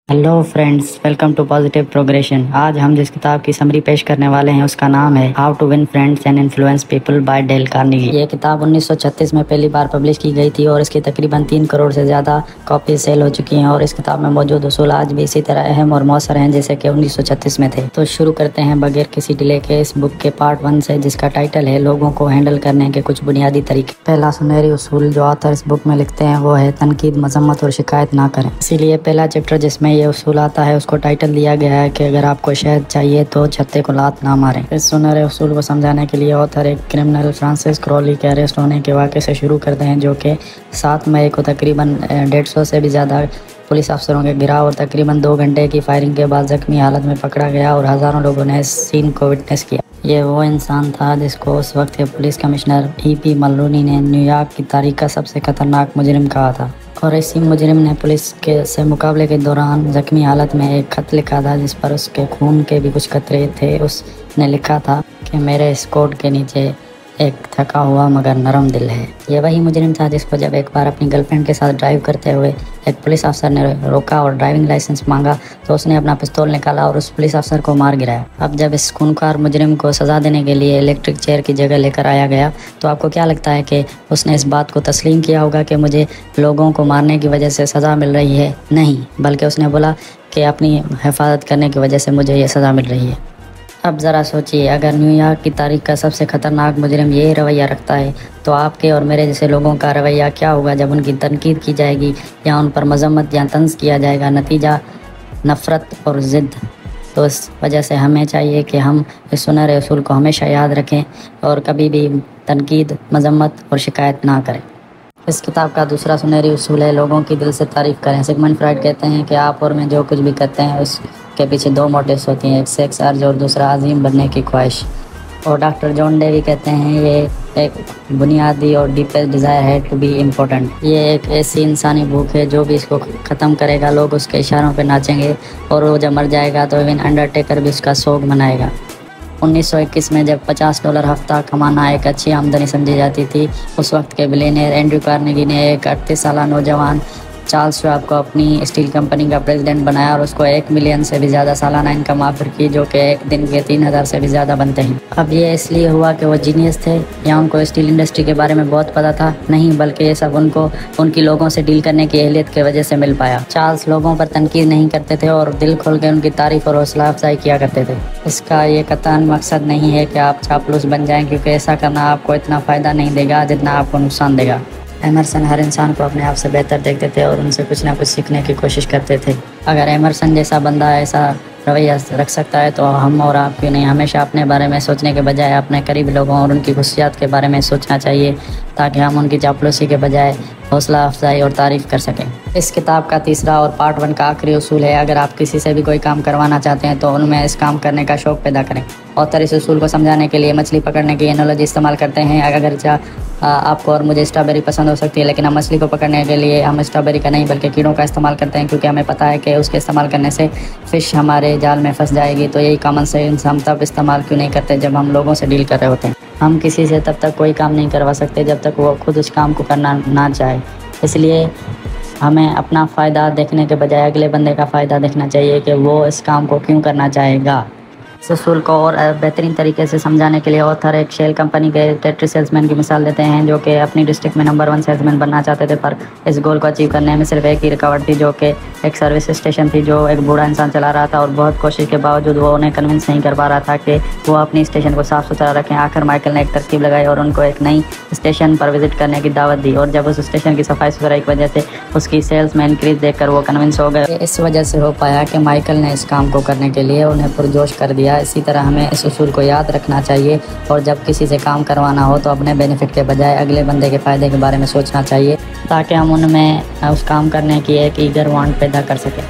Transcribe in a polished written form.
Hello friends, welcome to positive progression. आज हम जिस किताब की समरी पेश करने वाले हैं उसका नाम है how to win friends and influence people by Dale Carnegie. ये किताब 1936 में पहली बार पब्लिश की गई थी और इसकी तकरीबन 3 करोड़ से ज़्यादा कॉपी सेल हो चुकी हैं और इस किताब में मौजूद उसूल आज भी इसी तरह अहम और मौसर हैं जैसे कि 1936 में थे। तो शुरू करते हैं बगैर किसी डिले के इस बुक के पार्ट 1 से, जिसका टाइटल है लोगों को हैंडल करने के कुछ बुनियादी तरीके। पहला सुनहरी उसूल जो ऑथर इस बुक में लिखते हैं वो है तनकीद, मजम्मत और शिकायत ना करें। इसीलिए पहला चैप्टर जिसमें ये उसूल आता है उसको टाइटल दिया गया है कि अगर आपको शहद चाहिए तो छत्ते को लात ना मारें। इस सुनहरे उसूल को समझाने के लिए ऑथर एक क्रिमिनल फ्रांसिस क्रॉली के अरेस्ट होने के वाक़े से शुरू करते हैं, जो कि 7 मई को तकरीबन 150 से भी ज़्यादा पुलिस अफसरों के गिरा और तकरीबन 2 घंटे की फायरिंग के बाद जख्मी हालत में पकड़ा गया और हज़ारों लोगों ने इस सीन को विटनेस किया। ये वो इंसान था जिसको उस वक्त के पुलिस कमिश्नर E.P. मलरूनी ने न्यूयॉर्क की तारीख का सबसे खतरनाक मुजरिम कहा था और इसी मुजरिम ने पुलिस के से मुकाबले के दौरान जख्मी हालत में एक खत लिखा था जिस पर उसके खून के भी कुछ कतरे थे। उसने लिखा था कि मेरे इस कोट के नीचे एक थका हुआ मगर नरम दिल है। ये वही मुजरिम था जिसको जब एक बार अपनी गर्लफ्रेंड के साथ ड्राइव करते हुए एक पुलिस अफसर ने रोका और ड्राइविंग लाइसेंस मांगा तो उसने अपना पिस्तौल निकाला और उस पुलिस अफसर को मार गिराया। अब जब इस खूनखार मुजरिम को सज़ा देने के लिए इलेक्ट्रिक चेयर की जगह लेकर आया गया तो आपको क्या लगता है कि उसने इस बात को तस्लीम किया होगा कि मुझे लोगों को मारने की वजह से सज़ा मिल रही है? नहीं, बल्कि उसने बोला कि अपनी हिफाजत करने की वजह से मुझे ये सज़ा मिल रही है। अब ज़रा सोचिए, अगर न्यूयॉर्क की तारीख का सबसे ख़तरनाक मुजरिम ये रवैया रखता है तो आपके और मेरे जैसे लोगों का रवैया क्या होगा जब उनकी तनकीद की जाएगी या उन पर मजम्मत या तंज़ किया जाएगा? नतीजा नफ़रत और ज़िद। तो इस वजह से हमें चाहिए कि हम इस सुनहरे उसूल को हमेशा याद रखें और कभी भी तनकीद, मजम्मत और शिकायत ना करें। इस किताब का दूसरा सुनहरी उसूल है लोगों की दिल से तारीफ़ करें। सिगमंड फ्रॉइड कहते हैं कि आप और मैं जो कुछ भी करते हैं उसके पीछे 2 मोटिव्स होती हैं, एक सेक्स अर्ज और दूसरा अजीम बनने की ख्वाहिश। और डॉक्टर जॉन डेवी कहते हैं ये एक बुनियादी और डीपेस्ट डिज़ायर है टू बी इम्पोर्टेंट। ये एक ऐसी इंसानी भूख है जो भी इसको ख़त्म करेगा लोग उसके इशारों पर नाचेंगे और वो जब मर जाएगा तो इवन अंडरटेकर भी उसका सोग मनाएगा। 1921 में जब $50 हफ्ता कमाना एक अच्छी आमदनी समझी जाती थी, उस वक्त के बिलियनियर एंड्रयू कार्नेगी ने एक 38 साल नौजवान चार्ल्स श्वाब को अपनी स्टील कंपनी का प्रेसिडेंट बनाया और उसको 1 मिलियन से भी ज़्यादा सालाना इनकम ऑफर की, जो कि एक दिन के 3000 से भी ज़्यादा बनते हैं। अब ये इसलिए हुआ कि वो जीनियस थे या उनको स्टील इंडस्ट्री के बारे में बहुत पता था? नहीं, बल्कि ये सब उनको उनकी लोगों से डील करने की अहलियत की वजह से मिल पाया। चार्ल्स लोगों पर तनकीद नहीं करते थे और दिल खोल के उनकी तारीफ़ और हौसला अफजाई किया करते थे। इसका ये कतई मकसद नहीं है कि आप चापलूस बन जाएं, क्योंकि ऐसा करना आपको इतना फ़ायदा नहीं देगा जितना आपको नुकसान देगा। एमरसन हर इंसान को अपने आप से बेहतर देखते थे और उनसे कुछ ना कुछ सीखने की कोशिश करते थे। अगर एमरसन जैसा बंदा ऐसा रवैया रख सकता है तो हम और आप क्यों नहीं? हमेशा अपने बारे में सोचने के बजाय अपने करीबी लोगों और उनकी खुशियात के बारे में सोचना चाहिए ताकि हम उनकी चापलूसी के बजाय हौसला अफजाई और तारीफ़ कर सकें। इस किताब का तीसरा और पार्ट 1 का आखिरी उसूल है अगर आप किसी से भी कोई काम करवाना चाहते हैं तो उनमें इस काम करने का शौक़ पैदा करें। ऑथर इस उसूल को समझाने के लिए मछली पकड़ने की एनालॉजी इस्तेमाल करते हैं। अगर आपको और मुझे स्ट्रॉबेरी पसंद हो सकती है, लेकिन हम मछली को पकड़ने के लिए हम स्ट्रॉबेरी का नहीं बल्कि कीड़ों का इस्तेमाल करते हैं, क्योंकि हमें पता है कि उसके इस्तेमाल करने से फ़िश हमारे जाल में फंस जाएगी। तो यही कॉमन सेंस हम तब इस्तेमाल क्यों नहीं करते जब हम लोगों से डील कर रहे होते हैं? हम किसी से तब तक कोई काम नहीं करवा सकते जब तक वो खुद उस काम को करना ना चाहे। इसलिए हमें अपना फ़ायदा देखने के बजाय अगले बंदे का फ़ायदा देखना चाहिए कि वो इस काम को क्यों करना चाहेगा। इस उसूल को और बेहतरीन तरीके से समझाने के लिए ऑथर एक शेल कंपनी के टेट्री सेल्समैन की मिसाल देते हैं जो कि अपनी डिस्ट्रिक्ट में नंबर 1 सेल्समैन बनना चाहते थे, पर इस गोल को अचीव करने में सिर्फ एक ही रुकावट थी, जो कि एक सर्विस स्टेशन थी जो एक बूढ़ा इंसान चला रहा था और बहुत कोशिश के बावजूद वो उन्हें कन्विंस नहीं कर पा रहा था कि वो अपनी स्टेशन को साफ़ सुथरा रखें। आखिर माइकल ने एक तरकीब लगाई और उनको एक नई स्टेशन पर विजिट करने की दावत दी और जब उस स्टेशन की सफाई सुथराई की वजह से उसकी सेल्स में इंक्रीज देखकर वो कन्विंस हो गए। इस वजह से हो पाया कि माइकल ने इस काम को करने के लिए उन्हें पुरजोश कर दिया। इसी तरह हमें इस उसूल को याद रखना चाहिए और जब किसी से काम करवाना हो तो अपने बेनिफिट के बजाय अगले बंदे के फ़ायदे के बारे में सोचना चाहिए ताकि हम उनमें उस काम करने की एक ईगर वांट पैदा कर सकें।